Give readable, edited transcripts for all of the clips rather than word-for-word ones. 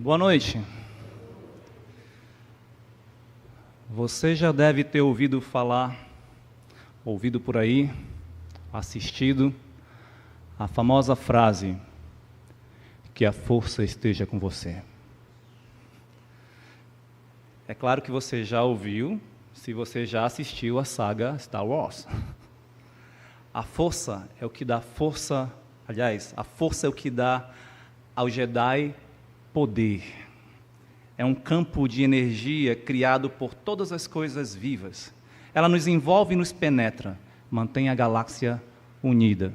Boa noite. Você já deve ter ouvido falar, ouvido por aí, assistido, a famosa frase, que a força esteja com você. É claro que você já ouviu, se você já assistiu a saga Star Wars. A força é o que dá força, aliás, a força é o que dá ao Jedi poder. É um campo de energia criado por todas as coisas vivas. Ela nos envolve e nos penetra, mantém a galáxia unida.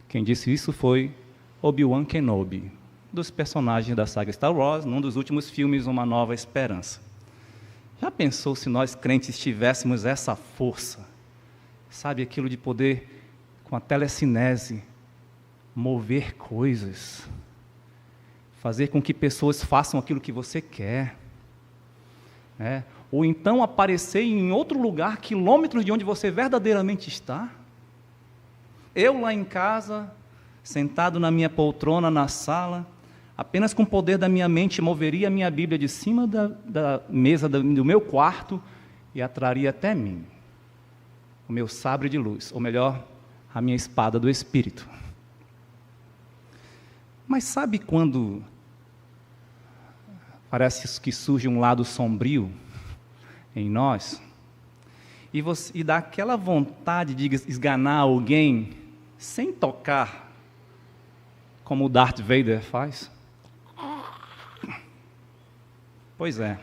Quem disse isso foi Obi-Wan Kenobi, dos personagens da saga Star Wars, num dos últimos filmes, Uma Nova Esperança. Já pensou se nós crentes tivéssemos essa força? Sabe, aquilo de poder, com a telecinese, mover coisas, fazer com que pessoas façam aquilo que você quer, né? Ou então aparecer em outro lugar, quilômetros de onde você verdadeiramente está. Eu lá em casa, sentado na minha poltrona na sala, apenas com o poder da minha mente, moveria a minha Bíblia de cima da mesa do meu quarto e a traria até mim, o meu sabre de luz, ou melhor, a minha espada do Espírito. Mas sabe quando parece que surge um lado sombrio em nós, e dá aquela vontade de esganar alguém sem tocar, como o Darth Vader faz? Pois é,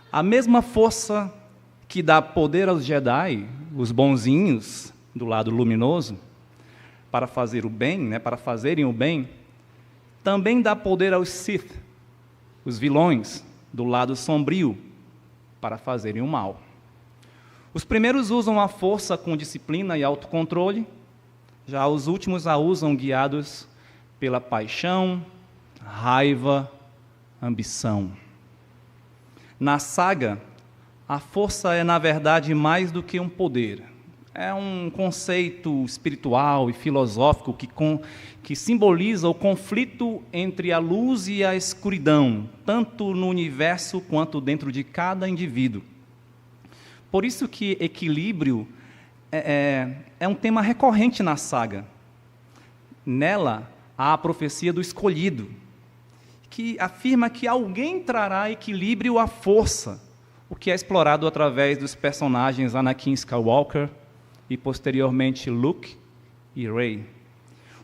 a mesma força que dá poder aos Jedi, os bonzinhos do lado luminoso, para fazer o bem, né, para fazerem o bem, também dá poder aos Sith, os vilões do lado sombrio, para fazerem o mal. Os primeiros usam a força com disciplina e autocontrole, já os últimos a usam guiados pela paixão, raiva, ambição. Na saga, a força é, na verdade, mais do que um poder. É um conceito espiritual e filosófico que simboliza o conflito entre a luz e a escuridão, tanto no universo quanto dentro de cada indivíduo. Por isso que equilíbrio é um tema recorrente na saga. Nela, há a profecia do escolhido, que afirma que alguém trará equilíbrio à força, o que é explorado através dos personagens Anakin Skywalker e, posteriormente, Luke e Rey.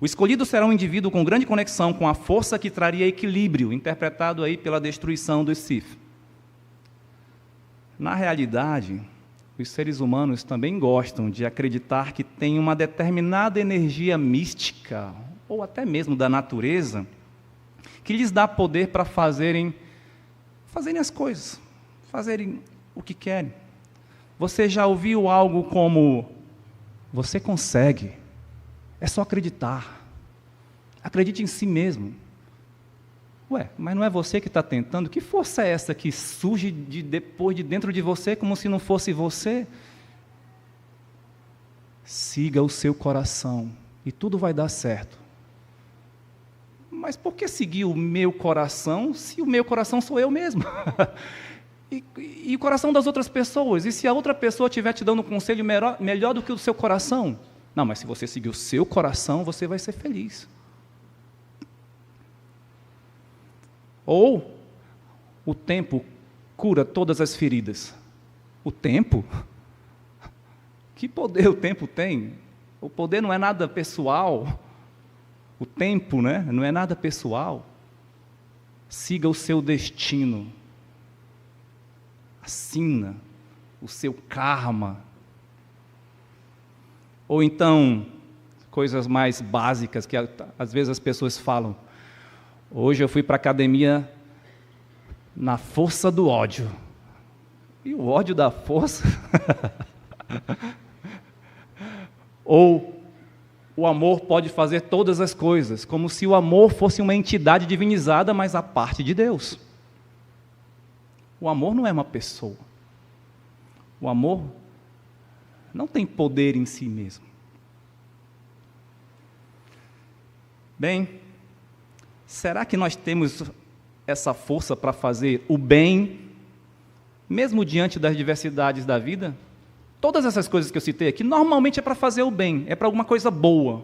O escolhido será um indivíduo com grande conexão com a força que traria equilíbrio, interpretado aí pela destruição dos Sith. Na realidade, os seres humanos também gostam de acreditar que tem uma determinada energia mística, ou até mesmo da natureza, que lhes dá poder para fazerem as coisas, fazerem o que querem. Você já ouviu algo como: você consegue, é só acreditar, acredite em si mesmo. Ué, mas não é você que está tentando? Que força é essa que surge depois de dentro de você, como se não fosse você? Siga o seu coração e tudo vai dar certo. Mas por que seguir o meu coração, se o meu coração sou eu mesmo? E o coração das outras pessoas? E se a outra pessoa estiver te dando um conselho melhor do que o seu coração? Não, mas se você seguir o seu coração, você vai ser feliz. Ou o tempo cura todas as feridas. O tempo? Que poder o tempo tem? O poder não é nada pessoal. O tempo, né, não é nada pessoal. Siga o seu destino. Assina o seu karma. Ou então, coisas mais básicas que às vezes as pessoas falam: hoje eu fui para a academia na força do ódio. E o ódio da força? Ou o amor pode fazer todas as coisas, como se o amor fosse uma entidade divinizada, mas a parte de Deus. O amor não é uma pessoa. O amor não tem poder em si mesmo. Bem, será que nós temos essa força para fazer o bem, mesmo diante das diversidades da vida? Todas essas coisas que eu citei aqui, normalmente é para fazer o bem, é para alguma coisa boa.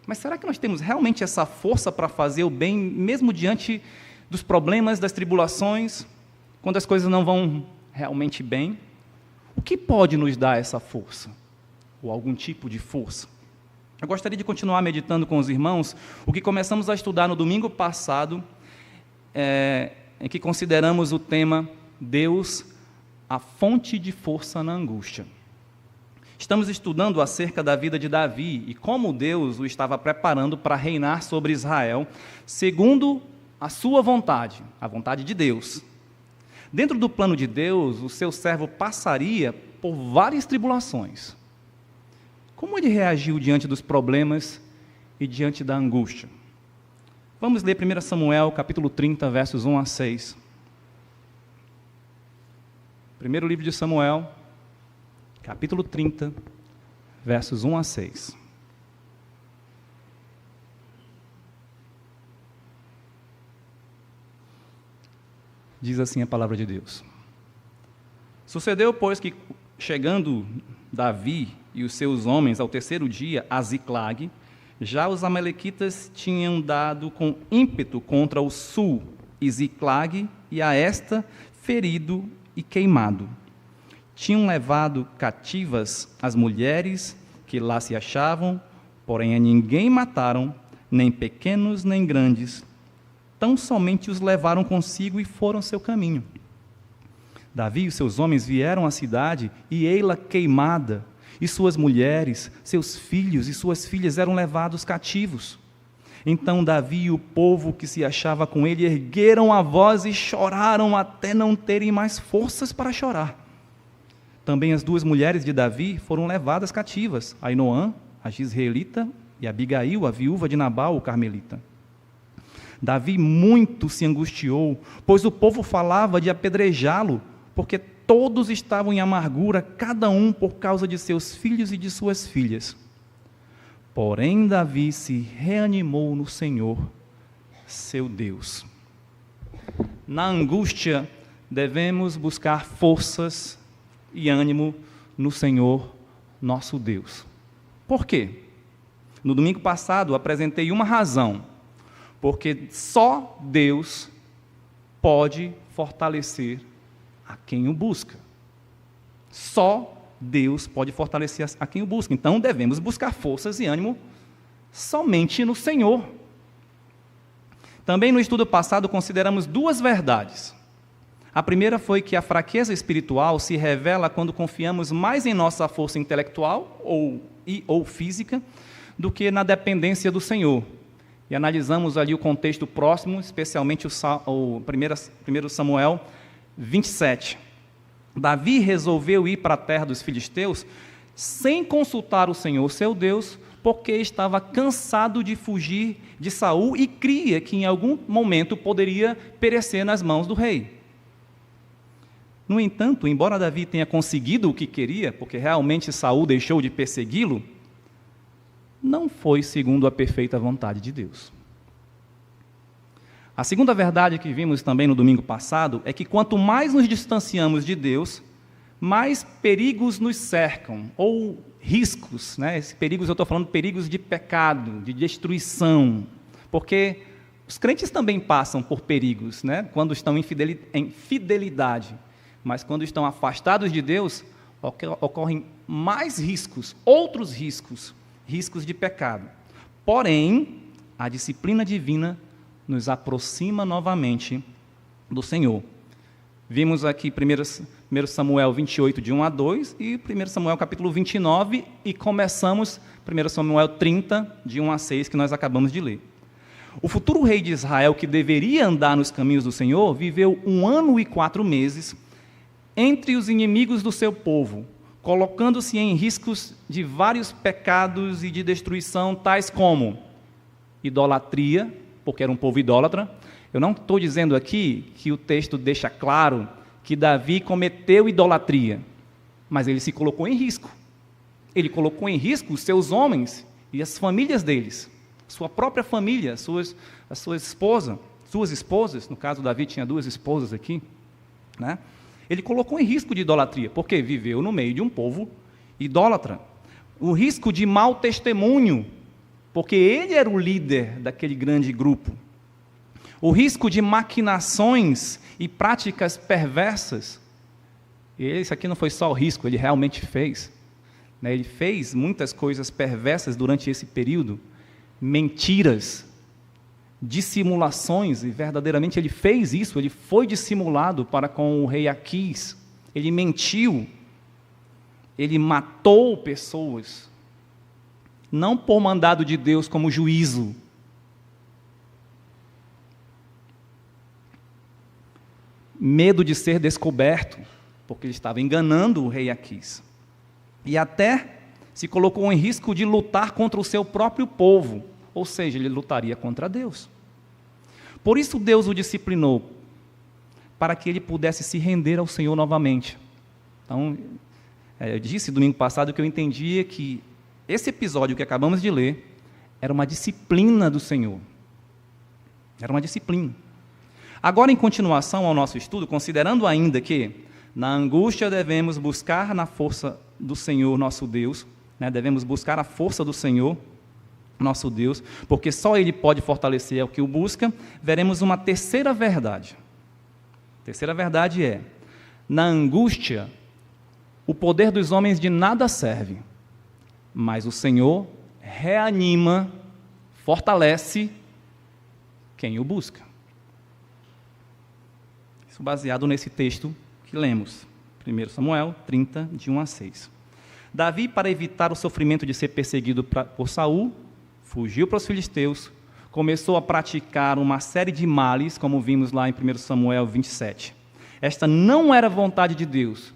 Mas será que nós temos realmente essa força para fazer o bem, mesmo diante dos problemas, das tribulações, quando as coisas não vão realmente bem? O que pode nos dar essa força? Ou algum tipo de força? Eu gostaria de continuar meditando com os irmãos o que começamos a estudar no domingo passado, em que consideramos o tema Deus, a fonte de força na angústia. Estamos estudando acerca da vida de Davi e como Deus o estava preparando para reinar sobre Israel, segundo a sua vontade, a vontade de Deus. Dentro do plano de Deus, o seu servo passaria por várias tribulações. Como ele reagiu diante dos problemas e diante da angústia? Vamos ler 1 Samuel, capítulo 30, versos 1 a 6. Primeiro livro de Samuel, capítulo 30, versos 1 a 6. Diz assim a palavra de Deus. Sucedeu, pois, que, chegando Davi e os seus homens ao terceiro dia a Ziclag, já os amalequitas tinham dado com ímpeto contra o sul, e Ziclag e a esta ferido e queimado. Tinham levado cativas as mulheres que lá se achavam, porém a ninguém mataram, nem pequenos nem grandes, tão somente os levaram consigo e foram seu caminho. Davi e seus homens vieram à cidade, e ei-la queimada, e suas mulheres, seus filhos e suas filhas eram levados cativos. Então Davi e o povo que se achava com ele ergueram a voz e choraram até não terem mais forças para chorar. Também as duas mulheres de Davi foram levadas cativas, Ainoã, a Gisraelita, e Abigail, a viúva de Nabal, o carmelita. Davi muito se angustiou, pois o povo falava de apedrejá-lo, porque todos estavam em amargura, cada um por causa de seus filhos e de suas filhas. Porém, Davi se reanimou no Senhor, seu Deus. Na angústia, devemos buscar forças e ânimo no Senhor, nosso Deus. Por quê? No domingo passado, apresentei uma razão, porque só Deus pode fortalecer a quem o busca. Só Deus pode fortalecer a quem o busca. Então, devemos buscar forças e ânimo somente no Senhor. Também no estudo passado, consideramos duas verdades. A primeira foi que a fraqueza espiritual se revela quando confiamos mais em nossa força intelectual ou física do que na dependência do Senhor. E analisamos ali o contexto próximo, especialmente o 1 Samuel 27. Davi resolveu ir para a terra dos filisteus sem consultar o Senhor, seu Deus, porque estava cansado de fugir de Saul e cria que em algum momento poderia perecer nas mãos do rei. No entanto, embora Davi tenha conseguido o que queria, porque realmente Saul deixou de persegui-lo, não foi segundo a perfeita vontade de Deus. A segunda verdade que vimos também no domingo passado é que quanto mais nos distanciamos de Deus, mais perigos nos cercam, ou riscos, né? Esses perigos, eu estou falando perigos de pecado, de destruição, porque os crentes também passam por perigos, né? Quando estão em fidelidade, mas quando estão afastados de Deus, ocorrem mais riscos, outros riscos de pecado. Porém, a disciplina divina nos aproxima novamente do Senhor. Vimos aqui 1 Samuel 28, de 1 a 2, e 1 Samuel capítulo 29, e começamos 1 Samuel 30, de 1 a 6, que nós acabamos de ler. O futuro rei de Israel, que deveria andar nos caminhos do Senhor, viveu 1 ano e 4 meses entre os inimigos do seu povo, colocando-se em riscos de vários pecados e de destruição, tais como idolatria, porque era um povo idólatra. Eu não estou dizendo aqui que o texto deixa claro que Davi cometeu idolatria, mas ele se colocou em risco. Ele colocou em risco os seus homens e as famílias deles, sua própria família, a sua esposa, suas esposas, no caso Davi tinha 2 esposas aqui, né? Ele colocou em risco de idolatria, porque viveu no meio de um povo idólatra. O risco de mau testemunho, porque ele era o líder daquele grande grupo. O risco de maquinações e práticas perversas. E isso aqui não foi só o risco, ele realmente fez. Ele fez muitas coisas perversas durante esse período, mentiras, dissimulações, e verdadeiramente ele fez isso, ele foi dissimulado para com o rei Aquis, ele mentiu, ele matou pessoas, não por mandado de Deus como juízo. Medo de ser descoberto, porque ele estava enganando o rei Aquis. E até se colocou em risco de lutar contra o seu próprio povo, ou seja, ele lutaria contra Deus. Por isso Deus o disciplinou, para que ele pudesse se render ao Senhor novamente. Então, eu disse domingo passado que eu entendia que esse episódio que acabamos de ler era uma disciplina do Senhor. Era uma disciplina. Agora, em continuação ao nosso estudo, considerando ainda que na angústia devemos buscar na força do Senhor nosso Deus, devemos buscar a força do Senhor nosso Deus, porque só Ele pode fortalecer o que o busca, veremos uma terceira verdade. A terceira verdade é: na angústia, o poder dos homens de nada serve, mas o Senhor reanima, fortalece quem o busca. Isso baseado nesse texto que lemos, 1 Samuel 30, de 1 a 6. Davi, para evitar o sofrimento de ser perseguido por Saul, fugiu para os filisteus, começou a praticar uma série de males, como vimos lá em 1 Samuel 27. Esta não era vontade de Deus.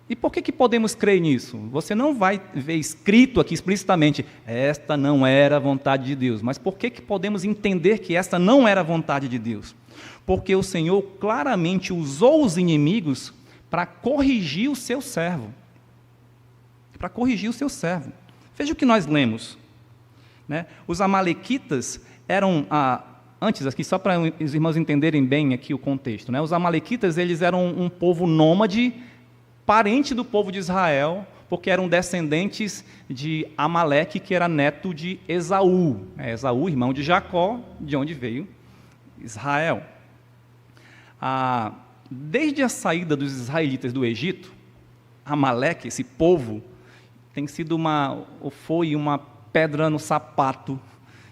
E por que podemos crer nisso? Você não vai ver escrito aqui explicitamente, esta não era a vontade de Deus. Mas por que podemos entender que esta não era a vontade de Deus? Porque o Senhor claramente usou os inimigos para corrigir o seu servo. Para corrigir o seu servo. Veja o que nós lemos. Os amalequitas eram, antes aqui, só para os irmãos entenderem bem aqui o contexto, os amalequitas eles eram um povo nômade, parente do povo de Israel, porque eram descendentes de Amaleque, que era neto de Esaú. Esaú, irmão de Jacó, de onde veio Israel. Desde a saída dos israelitas do Egito, Amaleque, esse povo, tem sido foi uma pedra no sapato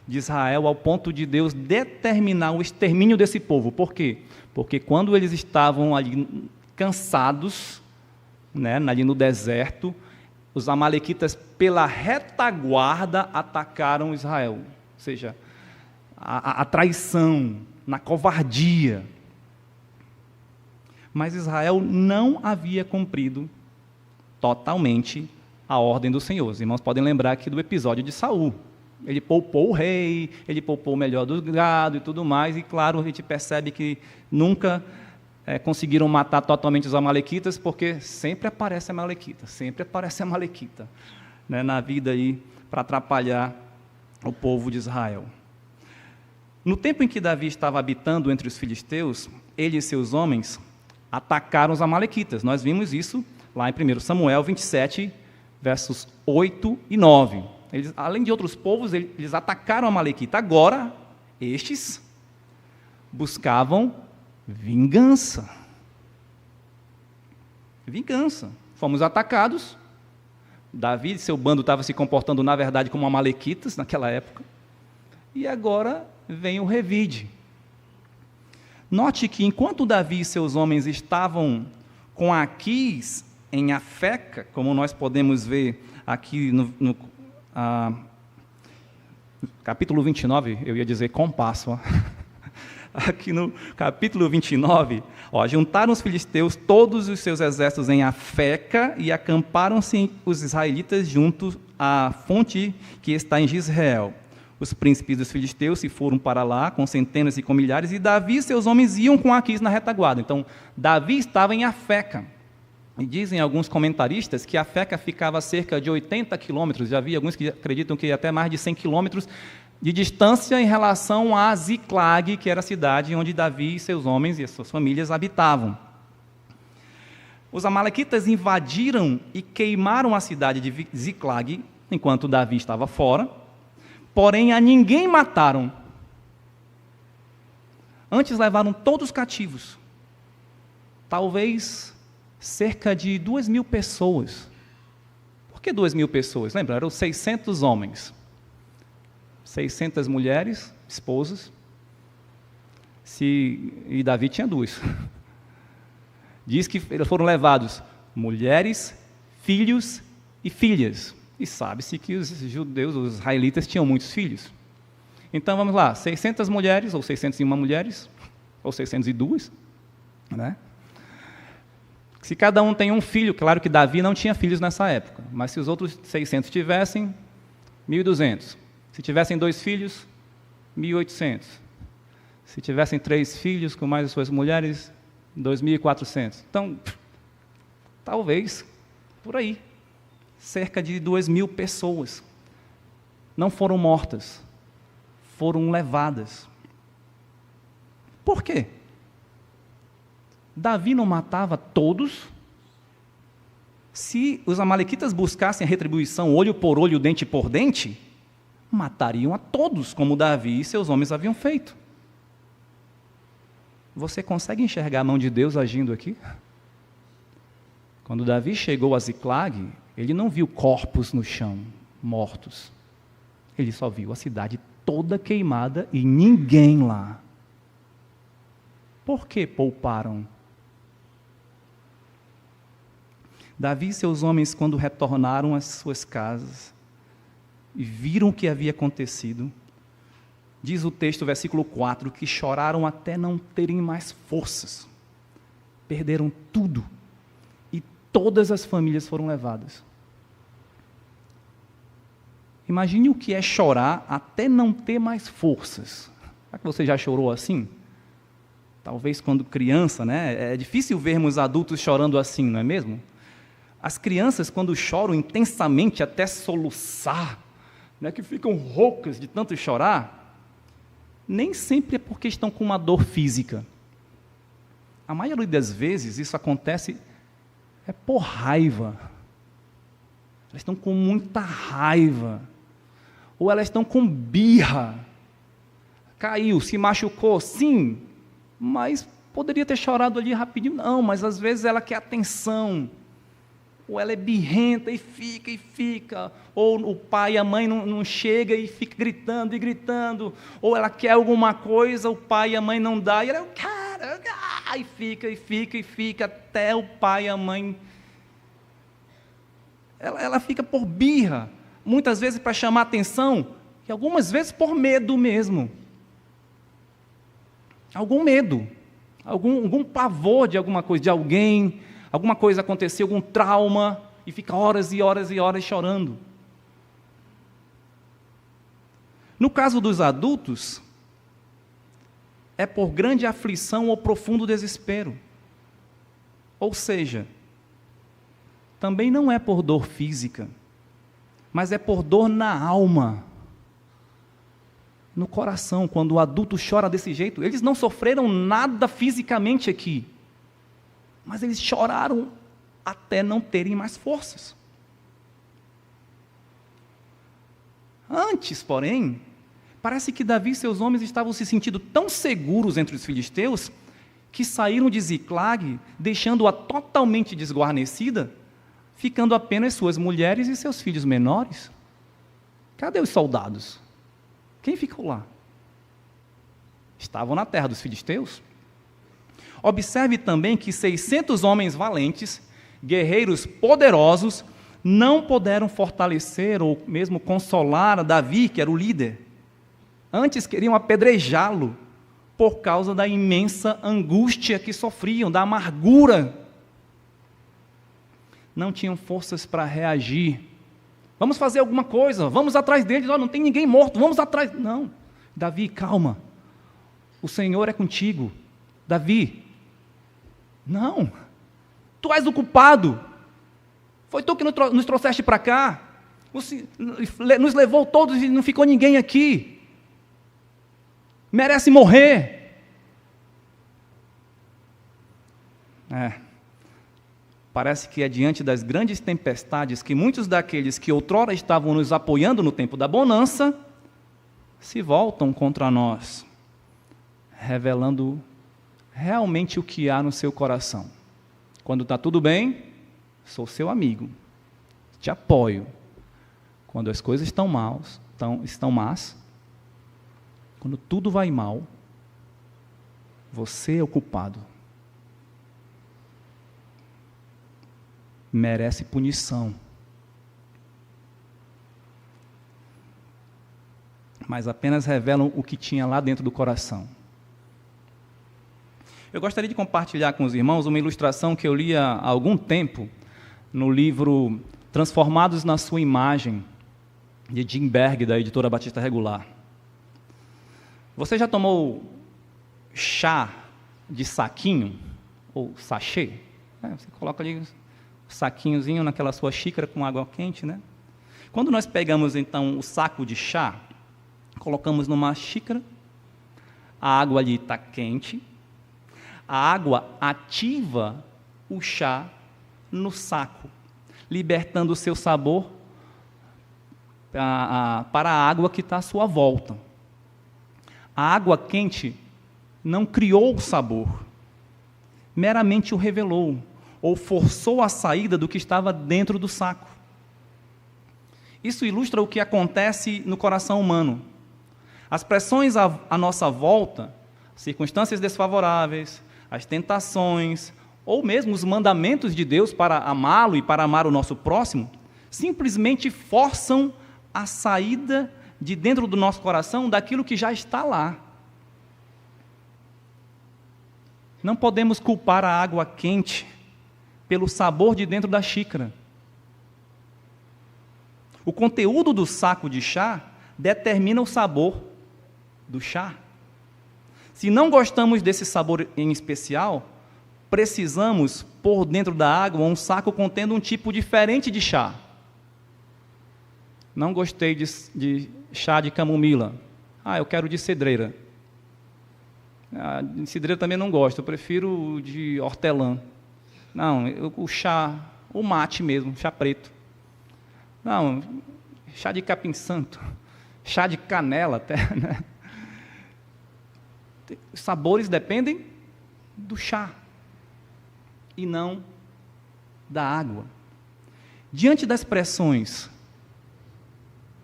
de Israel, ao ponto de Deus determinar o extermínio desse povo. Por quê? Porque quando eles estavam ali cansados, ali no deserto, os amalequitas, pela retaguarda, atacaram Israel. Ou seja, a traição, na covardia. Mas Israel não havia cumprido totalmente a ordem do Senhor. Os irmãos podem lembrar aqui do episódio de Saul. Ele poupou o rei, ele poupou o melhor do gado e tudo mais, e claro, a gente percebe que nunca conseguiram matar totalmente os amalequitas, porque sempre aparece a amalequita, na vida aí, para atrapalhar o povo de Israel. No tempo em que Davi estava habitando entre os filisteus, ele e seus homens atacaram os amalequitas. Nós vimos isso lá em 1 Samuel 27, versos 8 e 9. Eles, além de outros povos, eles atacaram a Amalequita. Agora, estes buscavam vingança. Vingança. Fomos atacados. Davi e seu bando estavam se comportando, na verdade, como amalequitas naquela época. E agora vem o revide. Note que, enquanto Davi e seus homens estavam com Aquis em Afeca, como nós podemos ver aqui no capítulo 29, eu ia dizer compasso, aqui no capítulo 29, juntaram os filisteus todos os seus exércitos em Afeca e acamparam-se os israelitas junto à fonte que está em Jezreel. Os príncipes dos filisteus se foram para lá com centenas e com milhares, e Davi e seus homens iam com Aquis na retaguarda. Então, Davi estava em Afeca. E dizem alguns comentaristas que Afeca ficava a cerca de 80 quilômetros, já havia alguns que acreditam que até mais de 100 quilômetros de distância em relação a Ziclag, que era a cidade onde Davi e seus homens e as suas famílias habitavam. Os amalequitas invadiram e queimaram a cidade de Ziclag, enquanto Davi estava fora, porém a ninguém mataram. Antes levaram todos cativos, talvez cerca de 2.000 pessoas. Por que 2.000 pessoas? Lembra, eram 600 homens, 600 mulheres, esposas, e Davi tinha 2. Diz que eles foram levados mulheres, filhos e filhas. E sabe-se que os judeus, os israelitas, tinham muitos filhos. Então, vamos lá, 600 mulheres, ou 601 mulheres, ou 602, né? Se cada um tem um filho, claro que Davi não tinha filhos nessa época, mas se os outros 600 tivessem, 1.200. Se tivessem 2 filhos, 1.800. Se tivessem 3 filhos, com mais as suas mulheres, 2.400. Então, talvez, por aí, cerca de 2.000 pessoas não foram mortas, foram levadas. Por quê? Davi não matava todos? Se os amalequitas buscassem a retribuição olho por olho, dente por dente, matariam a todos, como Davi e seus homens haviam feito. Você consegue enxergar a mão de Deus agindo aqui? Quando Davi chegou a Ziclag, ele não viu corpos no chão, mortos. Ele só viu a cidade toda queimada e ninguém lá. Por que pouparam? Davi e seus homens, quando retornaram às suas casas e viram o que havia acontecido, diz o texto, versículo 4, que choraram até não terem mais forças. Perderam tudo. E todas as famílias foram levadas. Imagine o que é chorar até não ter mais forças. Será que você já chorou assim? Talvez quando criança, né? É difícil vermos adultos chorando assim, não é mesmo? As crianças, quando choram intensamente até soluçar, né, que ficam roucas de tanto chorar, nem sempre é porque estão com uma dor física. A maioria das vezes isso acontece por raiva. Elas estão com muita raiva. Ou elas estão com birra. Caiu, se machucou, sim, mas poderia ter chorado ali rapidinho. Não, mas às vezes ela quer atenção. Ou ela é birrenta e fica. Ou o pai e a mãe não chegam e fica gritando e gritando. Ou ela quer alguma coisa, o pai e a mãe não dá, e ela, cara, e fica, até o pai e a mãe. Ela fica por birra, muitas vezes para chamar atenção, e algumas vezes por medo mesmo. Algum medo, algum pavor de alguma coisa, de alguém. Alguma coisa aconteceu, algum trauma, e fica horas e horas e horas chorando. No caso dos adultos, é por grande aflição ou profundo desespero. Ou seja, também não é por dor física, mas é por dor na alma, no coração. Quando o adulto chora desse jeito, eles não sofreram nada fisicamente aqui, mas eles choraram até não terem mais forças. Antes, porém, parece que Davi e seus homens estavam se sentindo tão seguros entre os filisteus, que saíram de Ziclag, deixando-a totalmente desguarnecida, ficando apenas suas mulheres e seus filhos menores. Cadê os soldados? Quem ficou lá? Estavam na terra dos filisteus. Observe também que 600 homens valentes, guerreiros poderosos, não puderam fortalecer ou mesmo consolar a Davi, que era o líder. Antes queriam apedrejá-lo por causa da imensa angústia que sofriam, da amargura. Não tinham forças para reagir. Vamos fazer alguma coisa, vamos atrás deles, não tem ninguém morto, vamos atrás. Não, Davi, calma, o Senhor é contigo. Davi, não, tu és o culpado, foi tu que nos trouxeste para cá, nos levou todos e não ficou ninguém aqui. merece morrer. Parece que é diante das grandes tempestades que muitos daqueles que outrora estavam nos apoiando no tempo da bonança se voltam contra nós, revelando realmente o que há no seu coração. Quando está tudo bem, sou seu amigo, te apoio. Quando as coisas estão más, quando tudo vai mal, você é o culpado. Merece punição. Mas apenas revelam o que tinha lá dentro do coração. Eu gostaria de compartilhar com os irmãos uma ilustração que eu li há algum tempo no livro Transformados na Sua Imagem, de Jim Berg, da editora Batista Regular. Você já tomou chá de saquinho, ou sachê? Você coloca ali um saquinhozinho naquela sua xícara com água quente, né? Quando nós pegamos, então, o saco de chá, colocamos numa xícara, a água ali está quente, a água ativa o chá no saco, libertando o seu sabor para a água que está à sua volta. A água quente não criou o sabor, meramente o revelou, ou forçou a saída do que estava dentro do saco. Isso ilustra o que acontece no coração humano. As pressões à nossa volta, circunstâncias desfavoráveis, as tentações, ou mesmo os mandamentos de Deus para amá-lo e para amar o nosso próximo, simplesmente forçam a saída de dentro do nosso coração daquilo que já está lá. Não podemos culpar a água quente pelo sabor de dentro da xícara. O conteúdo do saco de chá determina o sabor do chá. Se não gostamos desse sabor em especial, precisamos pôr dentro da água um saco contendo um tipo diferente de chá. Não gostei de chá de camomila. Eu quero de cedreira. De cedreira também não gosto, eu prefiro de hortelã. Não, o chá, o mate mesmo, chá preto. Não, chá de capim-santo, chá de canela até, né? Os sabores dependem do chá e não da água. Diante das pressões,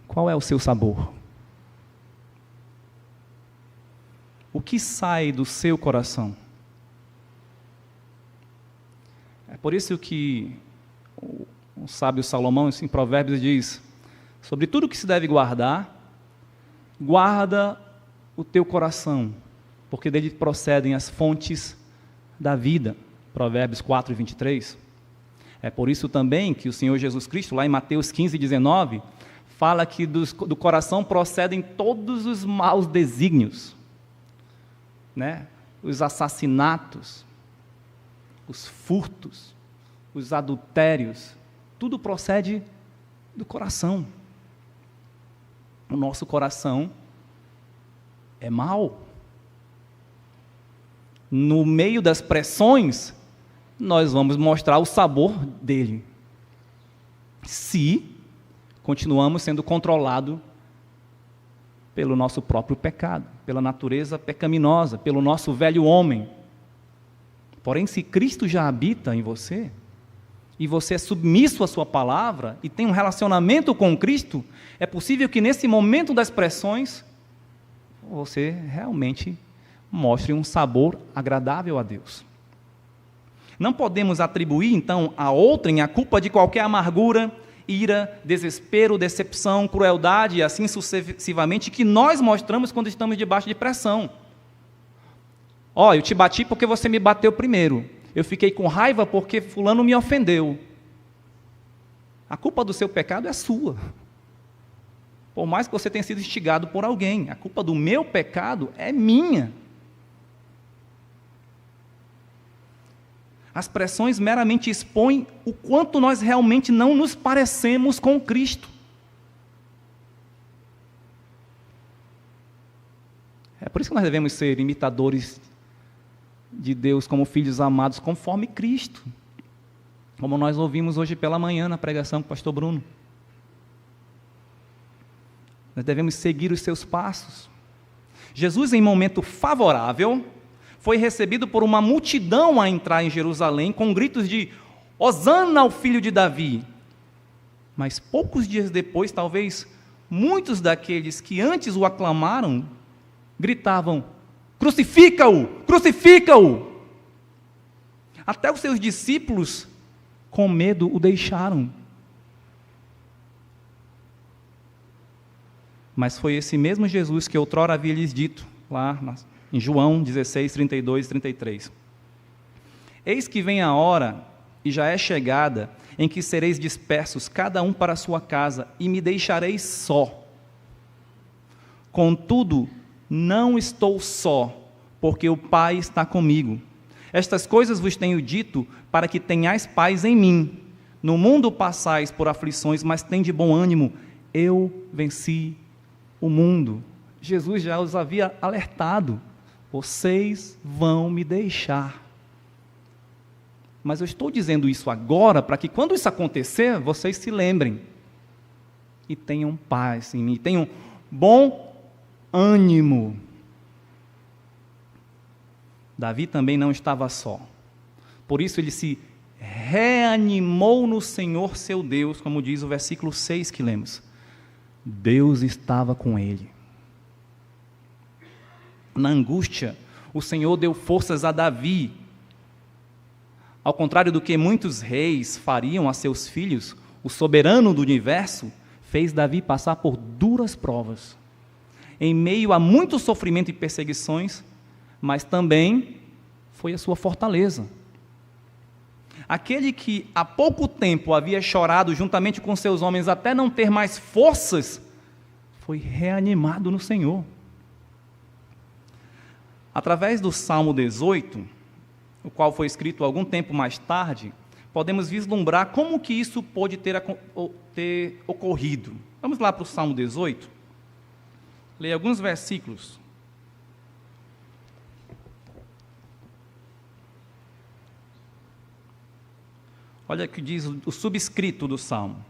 qual é o seu sabor? O que sai do seu coração? É por isso que o sábio Salomão, em Provérbios, diz: sobre tudo que se deve guardar, guarda o teu coração, porque dele procedem as fontes da vida. Provérbios 4, 23. É por isso também que o Senhor Jesus Cristo, lá em Mateus 15, 19, fala que do coração procedem todos os maus desígnios, né? Os assassinatos, os furtos, os adultérios, tudo procede do coração. O nosso coração é mau. No meio das pressões, nós vamos mostrar o sabor dele, se continuamos sendo controlados pelo nosso próprio pecado, pela natureza pecaminosa, pelo nosso velho homem. Porém, se Cristo já habita em você, e você é submisso à sua palavra, e tem um relacionamento com Cristo, é possível que nesse momento das pressões, você realmente mostre um sabor agradável a Deus. Não podemos atribuir, então, a outrem a culpa de qualquer amargura, ira, desespero, decepção, crueldade e assim sucessivamente que nós mostramos quando estamos debaixo de pressão. Eu te bati porque você me bateu primeiro. Eu fiquei com raiva porque fulano me ofendeu. A culpa do seu pecado é sua. Por mais que você tenha sido instigado por alguém, a culpa do meu pecado é minha. As pressões meramente expõem o quanto nós realmente não nos parecemos com Cristo. É por isso que nós devemos ser imitadores de Deus como filhos amados, conforme Cristo. Como nós ouvimos hoje pela manhã na pregação com o pastor Bruno. Nós devemos seguir os seus passos. Jesus, em momento favorável, foi recebido por uma multidão a entrar em Jerusalém com gritos de Hosana ao filho de Davi. Mas poucos dias depois, talvez muitos daqueles que antes o aclamaram, gritavam, crucifica-o, crucifica-o. Até os seus discípulos, com medo, o deixaram. Mas foi esse mesmo Jesus que outrora havia lhes dito, lá em João 16, 32 e 33. Eis que vem a hora, e já é chegada, em que sereis dispersos, cada um para a sua casa, e me deixareis só. Contudo, não estou só, porque o Pai está comigo. Estas coisas vos tenho dito, para que tenhais paz em mim. No mundo passais por aflições, mas tende bom ânimo. Eu venci o mundo. Jesus já os havia alertado. Vocês vão me deixar. Mas eu estou dizendo isso agora, para que quando isso acontecer, vocês se lembrem. E tenham paz em mim, tenham bom ânimo. Davi também não estava só. Por isso ele se reanimou no Senhor seu Deus, como diz o versículo 6 que lemos. Deus estava com ele. Na angústia, o Senhor deu forças a Davi. Ao contrário do que muitos reis fariam a seus filhos, o soberano do universo fez Davi passar por duras provas, em meio a muito sofrimento e perseguições, mas também foi a sua fortaleza. Aquele que há pouco tempo havia chorado juntamente com seus homens até não ter mais forças, foi reanimado no Senhor. Através do Salmo 18, o qual foi escrito algum tempo mais tarde, podemos vislumbrar como que isso pôde ter ocorrido. Vamos lá para o Salmo 18, ler alguns versículos. Olha o que diz o subscrito do Salmo.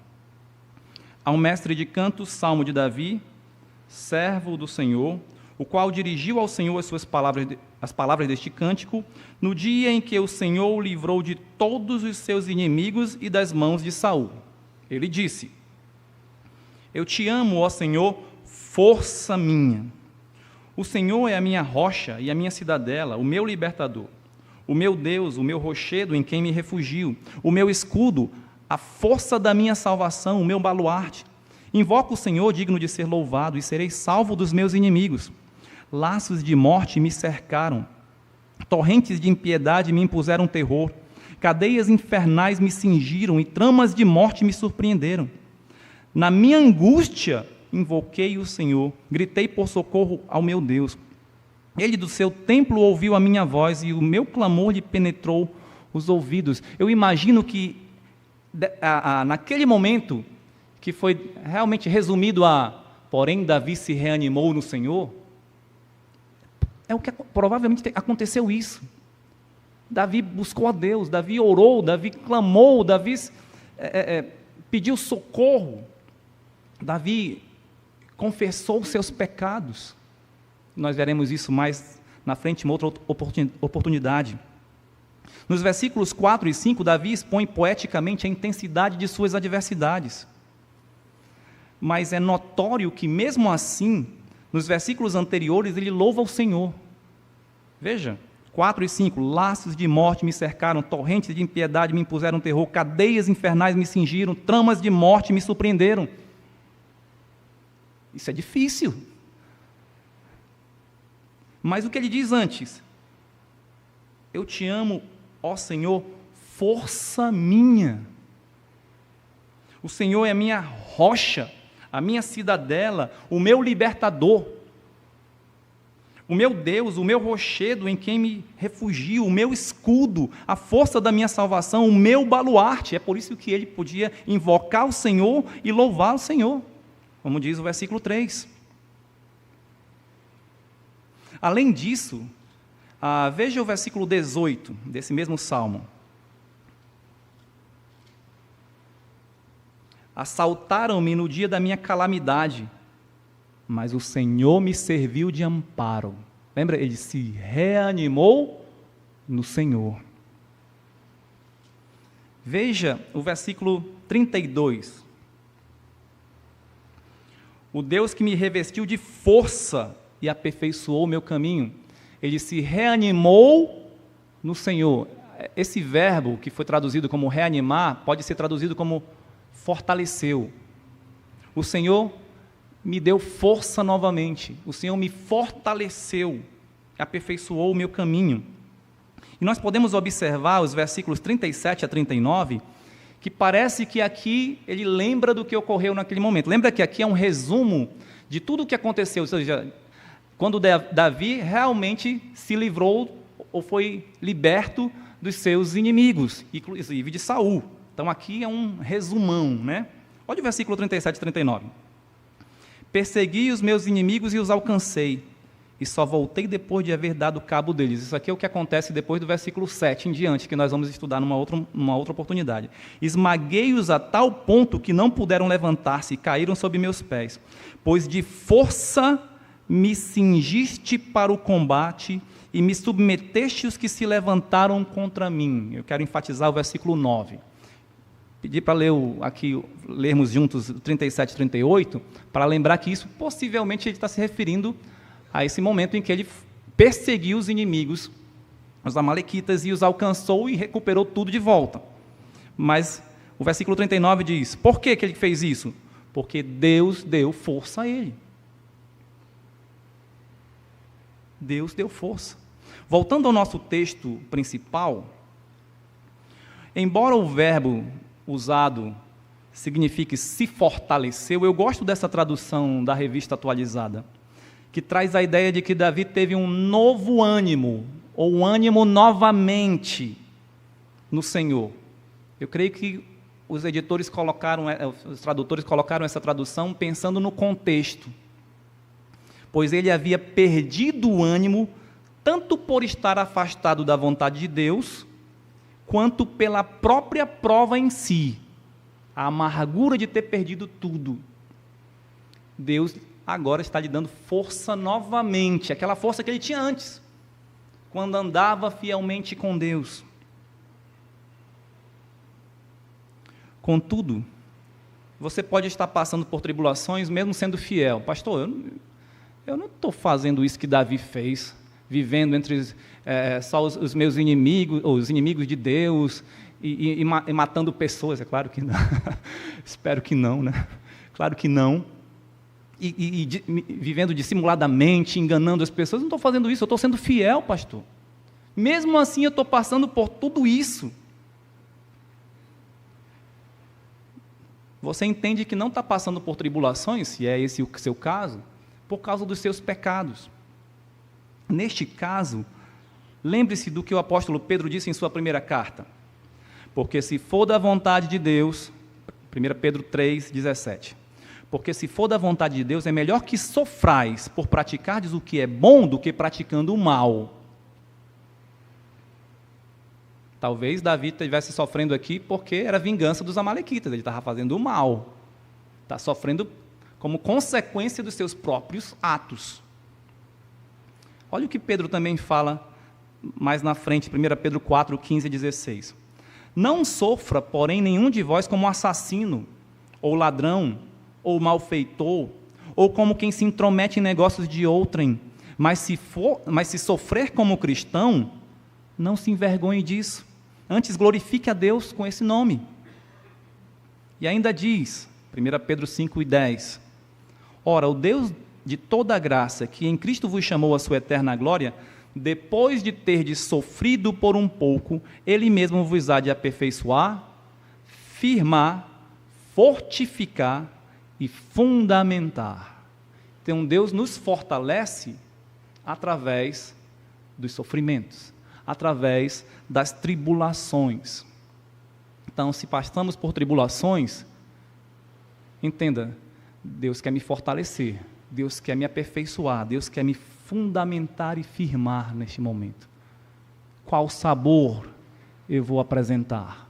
Ao mestre de cantos, Salmo de Davi, servo do Senhor, o qual dirigiu ao Senhor as palavras deste cântico, no dia em que o Senhor o livrou de todos os seus inimigos e das mãos de Saul. Ele disse, eu te amo, ó Senhor, força minha. O Senhor é a minha rocha e a minha cidadela, o meu libertador. O meu Deus, o meu rochedo em quem me refugio, o meu escudo, a força da minha salvação, o meu baluarte. Invoco o Senhor digno de ser louvado e serei salvo dos meus inimigos. Laços de morte me cercaram, torrentes de impiedade me impuseram terror, cadeias infernais me cingiram e tramas de morte me surpreenderam. Na minha angústia invoquei o Senhor, gritei por socorro ao meu Deus. Ele do seu templo ouviu a minha voz e o meu clamor lhe penetrou os ouvidos. Eu imagino que naquele momento que foi realmente resumido porém Davi se reanimou no Senhor, é o que provavelmente aconteceu isso. Davi buscou a Deus, Davi orou, Davi clamou, Davi pediu socorro, Davi confessou seus pecados. Nós veremos isso mais na frente, em outra oportunidade. Nos versículos 4 e 5, Davi expõe poeticamente a intensidade de suas adversidades. Mas é notório que, mesmo assim, nos versículos anteriores, ele louva o Senhor. Veja, 4 e 5, laços de morte me cercaram, torrentes de impiedade me impuseram terror, cadeias infernais me cingiram, tramas de morte me surpreenderam. Isso é difícil. Mas o que ele diz antes? Eu te amo, ó Senhor, força minha. O Senhor é a minha rocha, a minha cidadela, o meu libertador. O meu Deus, o meu rochedo em quem me refugio, o meu escudo, a força da minha salvação, o meu baluarte. É por isso que ele podia invocar o Senhor e louvar o Senhor, como diz o versículo 3. Além disso, veja o versículo 18 desse mesmo salmo. Assaltaram-me no dia da minha calamidade, mas o Senhor me serviu de amparo. Lembra? Ele se reanimou no Senhor. Veja o versículo 32. O Deus que me revestiu de força e aperfeiçoou o meu caminho, ele se reanimou no Senhor. Esse verbo que foi traduzido como reanimar, pode ser traduzido como fortaleceu. O Senhor me deu força novamente. O Senhor me fortaleceu, aperfeiçoou o meu caminho. E nós podemos observar os versículos 37 a 39, que parece que aqui ele lembra do que ocorreu naquele momento. Lembra que aqui é um resumo de tudo o que aconteceu, ou seja, quando Davi realmente se livrou ou foi liberto dos seus inimigos, inclusive de Saul. Então aqui é um resumão, né? Olha o versículo 37 e 39. Persegui os meus inimigos e os alcancei, e só voltei depois de haver dado cabo deles. Isso aqui é o que acontece depois do versículo 7 em diante, que nós vamos estudar numa outra oportunidade. Esmaguei-os a tal ponto que não puderam levantar-se e caíram sob meus pés, pois de força me cingiste para o combate e me submeteste os que se levantaram contra mim. Eu quero enfatizar o versículo 9. Pedi para lermos juntos 37 e 38, para lembrar que isso possivelmente ele está se referindo a esse momento em que ele perseguiu os inimigos, os amalequitas, e os alcançou e recuperou tudo de volta. Mas o versículo 39 diz, por que ele fez isso? Porque Deus deu força a ele. Deus deu força. Voltando ao nosso texto principal, embora o verbo usado signifique se fortaleceu, eu gosto dessa tradução da Revista Atualizada, que traz a ideia de que Davi teve um novo ânimo, ou um ânimo novamente no Senhor. Eu creio que os tradutores colocaram essa tradução pensando no contexto, pois ele havia perdido o ânimo, tanto por estar afastado da vontade de Deus, quanto pela própria prova em si, a amargura de ter perdido tudo. Deus agora está lhe dando força novamente, aquela força que ele tinha antes, quando andava fielmente com Deus. Contudo, você pode estar passando por tribulações mesmo sendo fiel. Pastor, eu não estou fazendo isso que Davi fez, vivendo entre só os meus inimigos, ou os inimigos de Deus, e matando pessoas. É claro que não. Espero que não, né? Claro que não. Vivendo dissimuladamente, enganando as pessoas. Eu não estou fazendo isso, eu estou sendo fiel, pastor. Mesmo assim, eu estou passando por tudo isso. Você entende que não está passando por tribulações, se é esse o seu caso, por causa dos seus pecados. Neste caso, lembre-se do que o apóstolo Pedro disse em sua primeira carta. Porque se for da vontade de Deus, 1 Pedro 3,17. Porque se for da vontade de Deus, é melhor que sofrais por praticardes o que é bom do que praticando o mal. Talvez Davi estivesse sofrendo aqui porque era vingança dos amalequitas, ele estava fazendo o mal. Está sofrendo como consequência dos seus próprios atos. Olha o que Pedro também fala mais na frente, 1 Pedro 4, 15 e 16. Não sofra, porém, nenhum de vós como assassino, ou ladrão, ou malfeitor, ou como quem se intromete em negócios de outrem, mas se sofrer como cristão, não se envergonhe disso, antes glorifique a Deus com esse nome. E ainda diz, 1 Pedro 5 e 10, ora, o Deus de toda a graça, que em Cristo vos chamou à sua eterna glória, depois de terdes sofrido por um pouco, Ele mesmo vos há de aperfeiçoar, firmar, fortificar e fundamentar. Então, Deus nos fortalece através dos sofrimentos, através das tribulações. Então, se passamos por tribulações, entenda, Deus quer me fortalecer, Deus quer me aperfeiçoar, Deus quer me fundamentar e firmar neste momento? Qual sabor eu vou apresentar?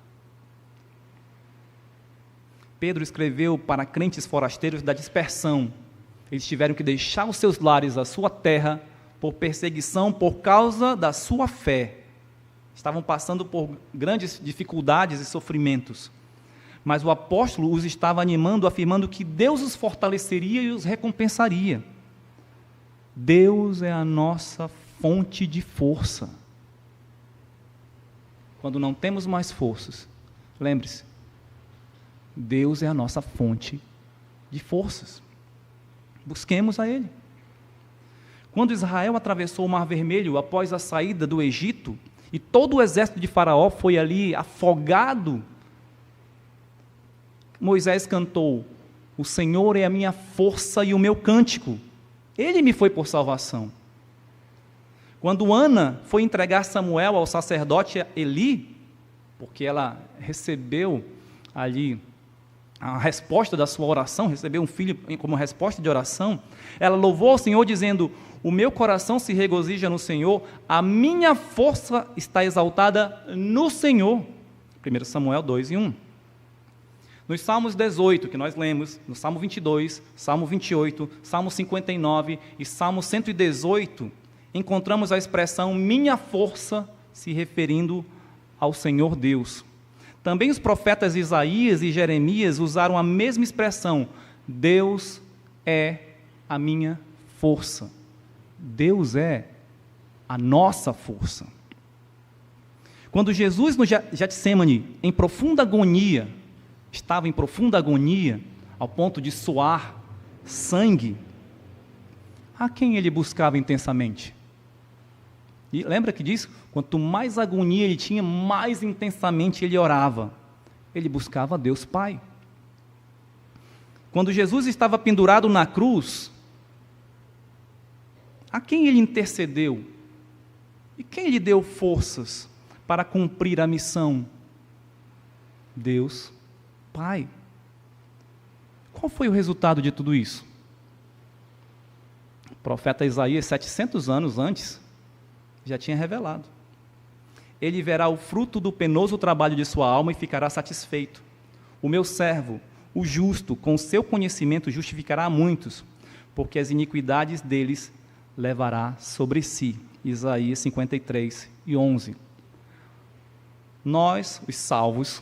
Pedro escreveu para crentes forasteiros da dispersão. Eles tiveram que deixar os seus lares, a sua terra, por perseguição, por causa da sua fé. Estavam passando por grandes dificuldades e sofrimentos. Mas o apóstolo os estava animando, afirmando que Deus os fortaleceria e os recompensaria. Deus é a nossa fonte de força. Quando não temos mais forças, lembre-se, Deus é a nossa fonte de forças. Busquemos a Ele. Quando Israel atravessou o Mar Vermelho após a saída do Egito, e todo o exército de Faraó foi ali afogado, Moisés cantou: o Senhor é a minha força e o meu cântico, Ele me foi por salvação. Quando Ana foi entregar Samuel ao sacerdote Eli, porque ela recebeu ali a resposta da sua oração, recebeu um filho como resposta de oração, ela louvou ao Senhor dizendo: o meu coração se regozija no Senhor, a minha força está exaltada no Senhor. 1 Samuel 2:1. Nos Salmos 18, que nós lemos, no Salmo 22, Salmo 28, Salmo 59 e Salmo 118, encontramos a expressão minha força, se referindo ao Senhor Deus. Também os profetas Isaías e Jeremias usaram a mesma expressão: Deus é a minha força. Deus é a nossa força. Quando Jesus no Getsemane, em profunda agonia, estava em profunda agonia, ao ponto de suar sangue, a quem ele buscava intensamente? E lembra que diz, quanto mais agonia ele tinha, mais intensamente ele orava. Ele buscava Deus Pai. Quando Jesus estava pendurado na cruz, a quem ele intercedeu? E quem lhe deu forças para cumprir a missão? Deus Pai. Qual foi o resultado de tudo isso? O profeta Isaías, 700 anos antes, já tinha revelado: ele verá o fruto do penoso trabalho de sua alma e ficará satisfeito. O meu servo, o justo, com o seu conhecimento justificará a muitos, porque as iniquidades deles levará sobre si. Isaías 53:11. Nós, os salvos,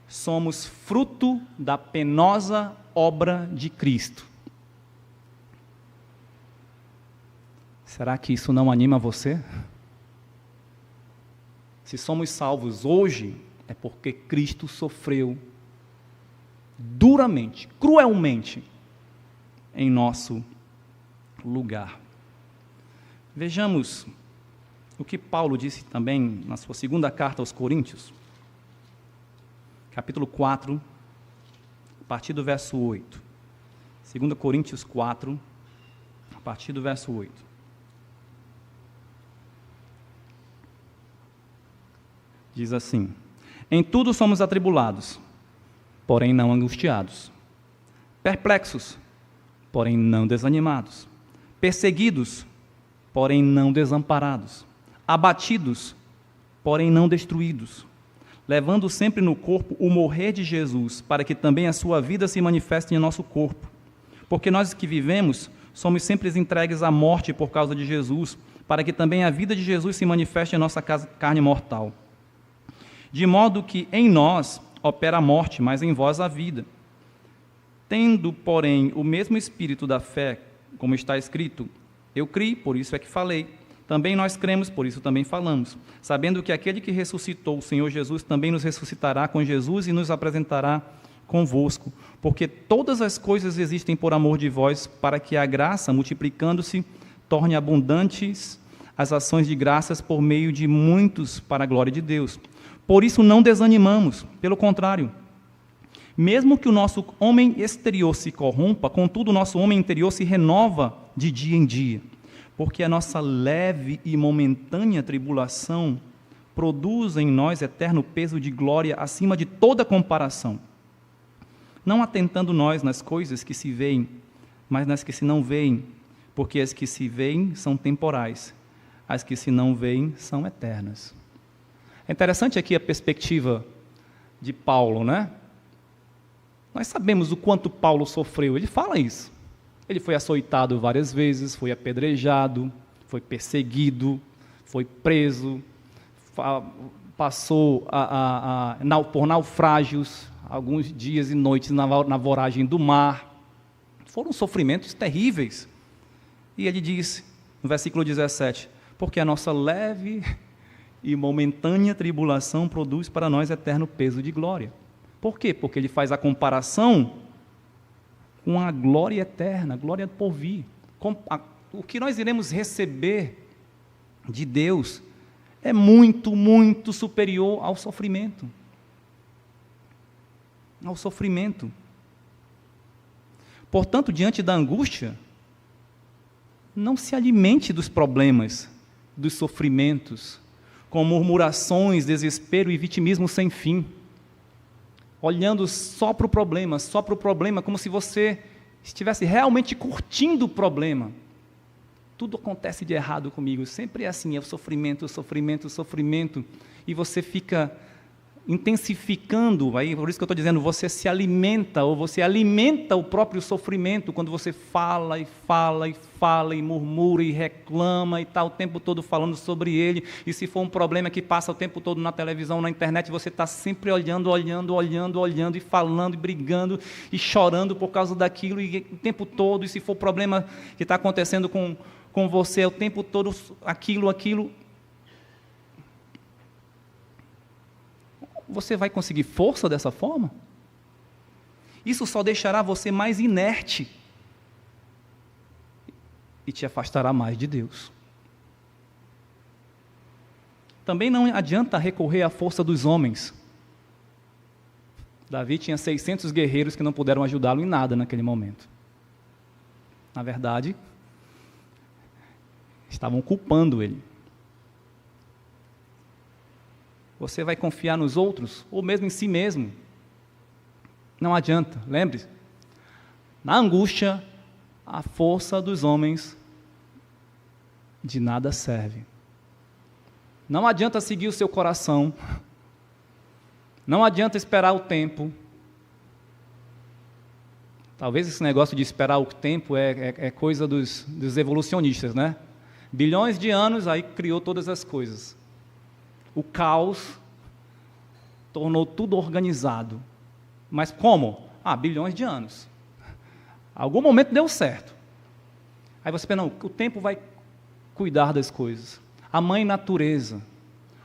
somos fruto da penosa obra de Cristo. Será que isso não anima você? Se somos salvos hoje, é porque Cristo sofreu duramente, cruelmente, em nosso lugar. Vejamos o que Paulo disse também na sua segunda carta aos Coríntios, capítulo 4, a partir do verso 8. 2 Coríntios 4, a partir do verso 8. Diz assim: em tudo somos atribulados, porém não angustiados, perplexos, porém não desanimados, perseguidos, porém não desamparados, abatidos, porém não destruídos, levando sempre no corpo o morrer de Jesus, para que também a sua vida se manifeste em nosso corpo. Porque nós que vivemos, somos sempre entregues à morte por causa de Jesus, para que também a vida de Jesus se manifeste em nossa carne mortal. De modo que em nós opera a morte, mas em vós a vida. Tendo, porém, o mesmo espírito da fé, como está escrito: eu criei, por isso é que falei. Também nós cremos, por isso também falamos, sabendo que aquele que ressuscitou o Senhor Jesus também nos ressuscitará com Jesus e nos apresentará convosco, porque todas as coisas existem por amor de vós, para que a graça, multiplicando-se, torne abundantes as ações de graças por meio de muitos para a glória de Deus. Por isso não desanimamos, pelo contrário, mesmo que o nosso homem exterior se corrompa, contudo o nosso homem interior se renova de dia em dia, porque a nossa leve e momentânea tribulação produz em nós eterno peso de glória acima de toda comparação, não atentando nós nas coisas que se veem, mas nas que se não veem, porque as que se veem são temporais, as que se não veem são eternas. É interessante aqui a perspectiva de Paulo, né? Nós sabemos o quanto Paulo sofreu, ele fala isso. Ele foi açoitado várias vezes, foi apedrejado, foi perseguido, foi preso, passou por naufrágios, alguns dias e noites na voragem do mar. Foram sofrimentos terríveis. E ele diz, no versículo 17, porque a nossa leve e momentânea tribulação produz para nós eterno peso de glória. Por quê? Porque ele faz a comparação com a glória eterna, a glória por vir. O que nós iremos receber de Deus é muito, muito superior ao sofrimento. Ao sofrimento. Portanto, diante da angústia, não se alimente dos problemas, dos sofrimentos, com murmurações, desespero e vitimismo sem fim, olhando só para o problema, como se você estivesse realmente curtindo o problema. Tudo acontece de errado comigo, sempre é assim, é o sofrimento, e você fica intensificando, aí, por isso que eu estou dizendo, você se alimenta, ou você alimenta o próprio sofrimento, quando você fala, e murmura, e reclama, e está o tempo todo falando sobre ele, e se for um problema que passa o tempo todo na televisão, na internet, você está sempre olhando, e falando, e brigando, e chorando por causa daquilo, e o tempo todo, e se for problema que está acontecendo com você, o tempo todo, aquilo, você vai conseguir força dessa forma? Isso só deixará você mais inerte e te afastará mais de Deus. Também não adianta recorrer à força dos homens. Davi tinha 600 guerreiros que não puderam ajudá-lo em nada naquele momento. Na verdade, estavam culpando ele. Você vai confiar nos outros, ou mesmo em si mesmo. Não adianta, lembre-se. Na angústia, a força dos homens de nada serve. Não adianta seguir o seu coração. Não adianta esperar o tempo. Talvez esse negócio de esperar o tempo é coisa dos evolucionistas, né? Bilhões de anos, aí criou todas as coisas. O caos tornou tudo organizado. Mas como? Bilhões de anos. Algum momento deu certo. Aí você pensa, não, o tempo vai cuidar das coisas. A mãe natureza,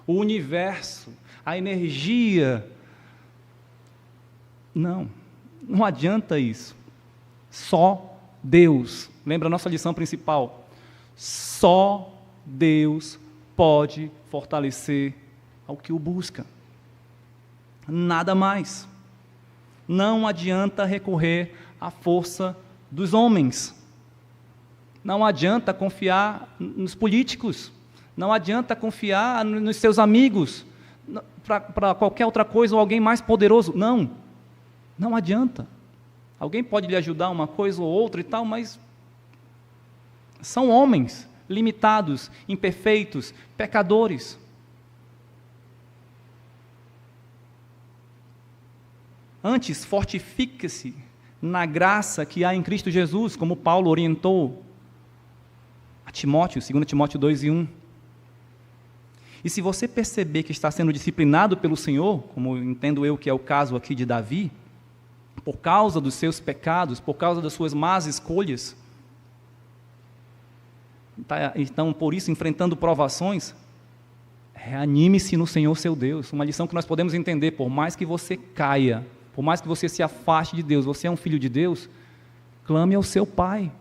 o universo, a energia. Não adianta isso. Só Deus. Lembra a nossa lição principal? Só Deus pode fortalecer ao que o busca. Nada mais. Não adianta recorrer à força dos homens. Não adianta confiar nos políticos. Não adianta confiar nos seus amigos, para qualquer outra coisa ou alguém mais poderoso. Não adianta. Alguém pode lhe ajudar uma coisa ou outra e tal, mas são homens limitados, imperfeitos, pecadores. Antes, fortifique-se na graça que há em Cristo Jesus, como Paulo orientou a Timóteo, 2 Timóteo 2:1. E se você perceber que está sendo disciplinado pelo Senhor, como entendo eu que é o caso aqui de Davi, por causa dos seus pecados, por causa das suas más escolhas, então, por isso, enfrentando provações, reanime-se no Senhor seu Deus. Uma lição que nós podemos entender, por mais que você caia, por mais que você se afaste de Deus, você é um filho de Deus, clame ao seu Pai.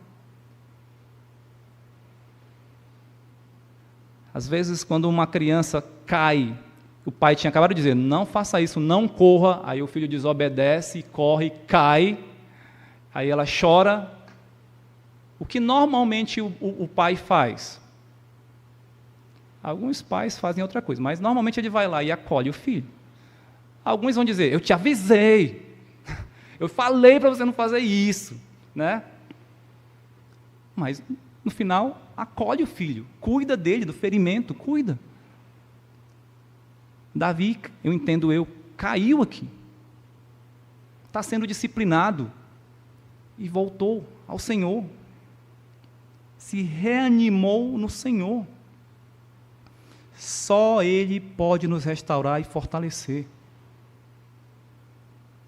Às vezes, quando uma criança cai, o pai tinha acabado de dizer, não faça isso, não corra, aí o filho desobedece, corre, cai, aí ela chora. O que normalmente o pai faz? Alguns pais fazem outra coisa, mas normalmente ele vai lá e acolhe o filho. Alguns vão dizer, eu te avisei, eu falei para você não fazer isso, né? Mas no final, acolhe o filho, cuida dele, do ferimento, cuida. Davi, caiu aqui. Está sendo disciplinado e voltou ao Senhor. Se reanimou no Senhor. Só Ele pode nos restaurar e fortalecer.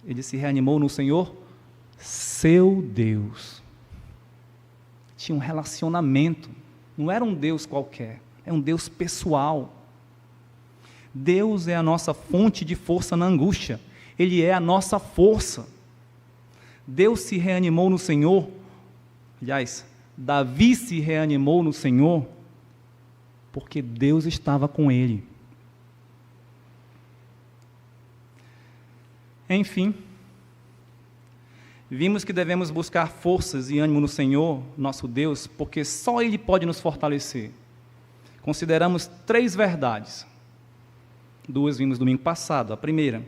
Ele se reanimou no Senhor, seu Deus. Tinha um relacionamento, não era um Deus qualquer, é um Deus pessoal. Deus é a nossa fonte de força na angústia, Ele é a nossa força. Deus se reanimou no Senhor, aliás, Davi se reanimou no Senhor, porque Deus estava com ele. Enfim, vimos que devemos buscar forças e ânimo no Senhor, nosso Deus, porque só Ele pode nos fortalecer. Consideramos 3 verdades. 2 vimos domingo passado. A primeira,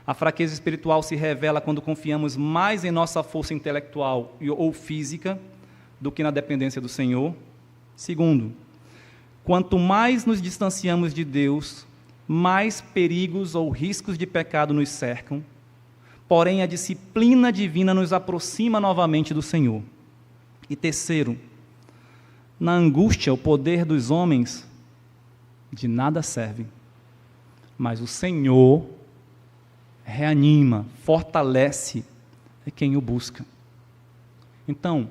a fraqueza espiritual se revela quando confiamos mais em nossa força intelectual ou física do que na dependência do Senhor. Segundo, quanto mais nos distanciamos de Deus, mais perigos ou riscos de pecado nos cercam. Porém, a disciplina divina nos aproxima novamente do Senhor. E terceiro, na angústia, o poder dos homens de nada serve, mas o Senhor reanima, fortalece quem o busca. Então,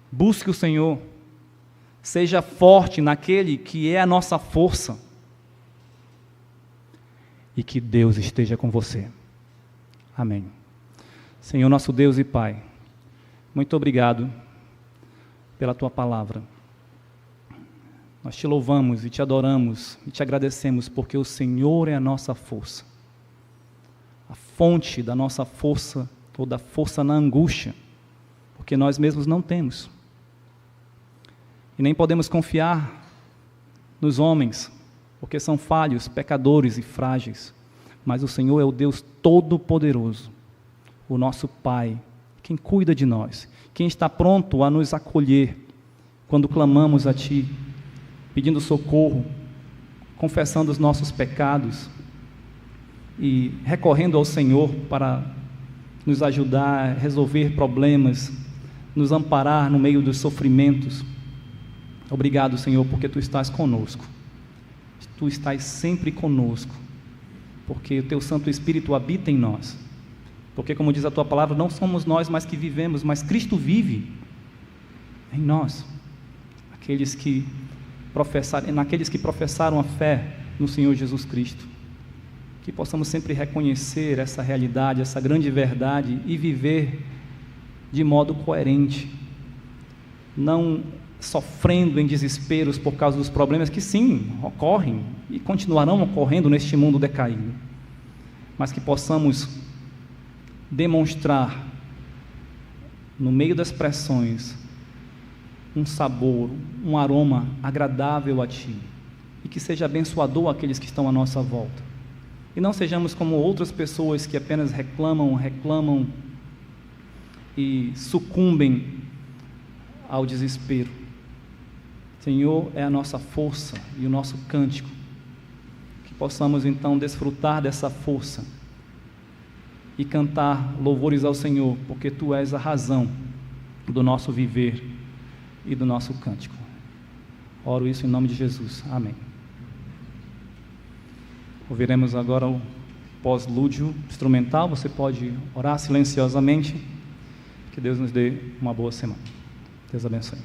busque o Senhor, seja forte naquele que é a nossa força, e que Deus esteja com você. Amém. Senhor, nosso Deus e Pai, muito obrigado pela Tua palavra. Nós Te louvamos e Te adoramos e Te agradecemos porque o Senhor é a nossa força, a fonte da nossa força ou da força na angústia, porque nós mesmos não temos e nem podemos confiar nos homens, porque são falhos, pecadores e frágeis. Mas o Senhor é o Deus Todo-Poderoso, o nosso Pai, quem cuida de nós, quem está pronto a nos acolher quando clamamos a Ti, pedindo socorro, confessando os nossos pecados e recorrendo ao Senhor para nos ajudar a resolver problemas, nos amparar no meio dos sofrimentos. Obrigado, Senhor, porque Tu estás conosco. Tu estás sempre conosco, porque o Teu Santo Espírito habita em nós, porque, como diz a Tua palavra, não somos nós mais que vivemos, mas Cristo vive em nós, naqueles que professaram a fé no Senhor Jesus Cristo, que possamos sempre reconhecer essa realidade, essa grande verdade e viver de modo coerente, não sofrendo em desesperos por causa dos problemas que sim, ocorrem e continuarão ocorrendo neste mundo decaído, mas que possamos demonstrar no meio das pressões um sabor, um aroma agradável a Ti e que seja abençoador àqueles que estão à nossa volta, e não sejamos como outras pessoas que apenas reclamam e sucumbem ao desespero. Senhor é a nossa força e o nosso cântico, que possamos então desfrutar dessa força e cantar louvores ao Senhor, porque Tu és a razão do nosso viver e do nosso cântico. Oro isso em nome de Jesus. Amém. Ouviremos agora o pós-lúdio instrumental. Você pode orar silenciosamente. Que Deus nos dê uma boa semana. Deus abençoe.